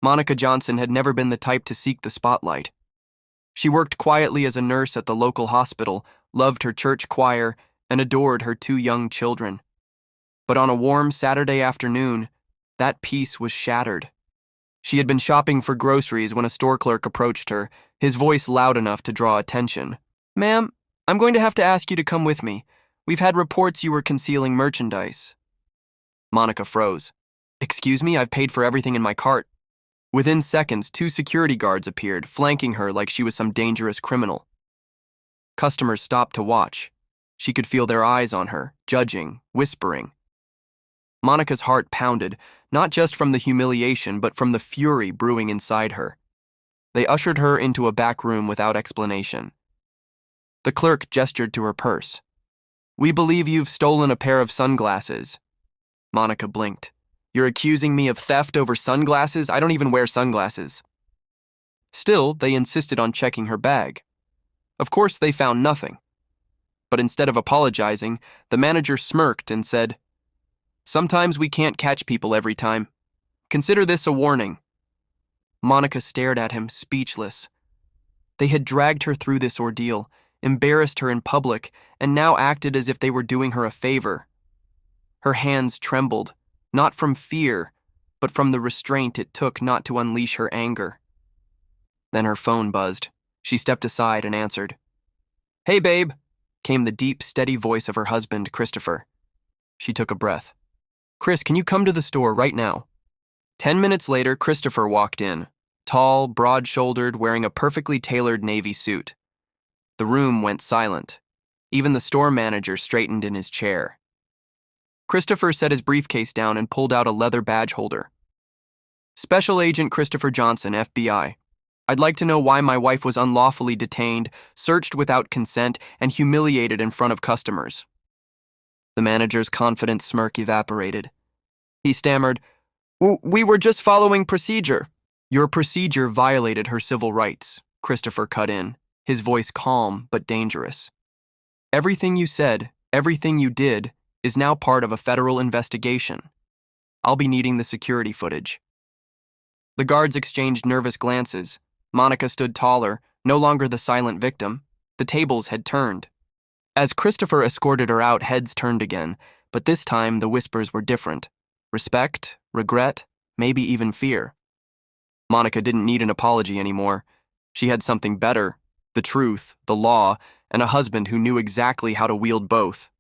Monica Johnson had never been the type to seek the spotlight. She worked quietly as a nurse at the local hospital, loved her church choir, and adored her two young children. But on a warm Saturday afternoon, that peace was shattered. She had been shopping for groceries when a store clerk approached her, his voice loud enough to draw attention. "Ma'am, I'm going to have to ask you to come with me. We've had reports you were concealing merchandise." Monica froze. "Excuse me, I've paid for everything in my cart." Within seconds, two security guards appeared, flanking her like she was some dangerous criminal. Customers stopped to watch. She could feel their eyes on her, judging, whispering. Monica's heart pounded, not just from the humiliation, but from the fury brewing inside her. They ushered her into a back room without explanation. The clerk gestured to her purse. "We believe you've stolen a pair of sunglasses." Monica blinked. "You're accusing me of theft over sunglasses? I don't even wear sunglasses." Still, they insisted on checking her bag. Of course, they found nothing. But instead of apologizing, the manager smirked and said, "Sometimes we can't catch people every time. Consider this a warning." Monica stared at him, speechless. They had dragged her through this ordeal, embarrassed her in public, and now acted as if they were doing her a favor. Her hands trembled, not from fear, but from the restraint it took not to unleash her anger. Then her phone buzzed. She stepped aside and answered. "Hey, babe," came the deep, steady voice of her husband, Christopher. She took a breath. "Chris, can you come to the store right now?" 10 minutes later, Christopher walked in, tall, broad-shouldered, wearing a perfectly tailored navy suit. The room went silent. Even the store manager straightened in his chair. Christopher set his briefcase down and pulled out a leather badge holder. "Special Agent Christopher Johnson, FBI. I'd like to know why my wife was unlawfully detained, searched without consent, and humiliated in front of customers." The manager's confident smirk evaporated. He stammered, "We were just following procedure." "Your procedure violated her civil rights," Christopher cut in, his voice calm but dangerous. "Everything you said, everything you did, is now part of a federal investigation. I'll be needing the security footage." The guards exchanged nervous glances. Monica stood taller, no longer the silent victim. The tables had turned. As Christopher escorted her out, heads turned again, but this time the whispers were different. Respect, regret, maybe even fear. Monica didn't need an apology anymore. She had something better, the truth, the law, and a husband who knew exactly how to wield both.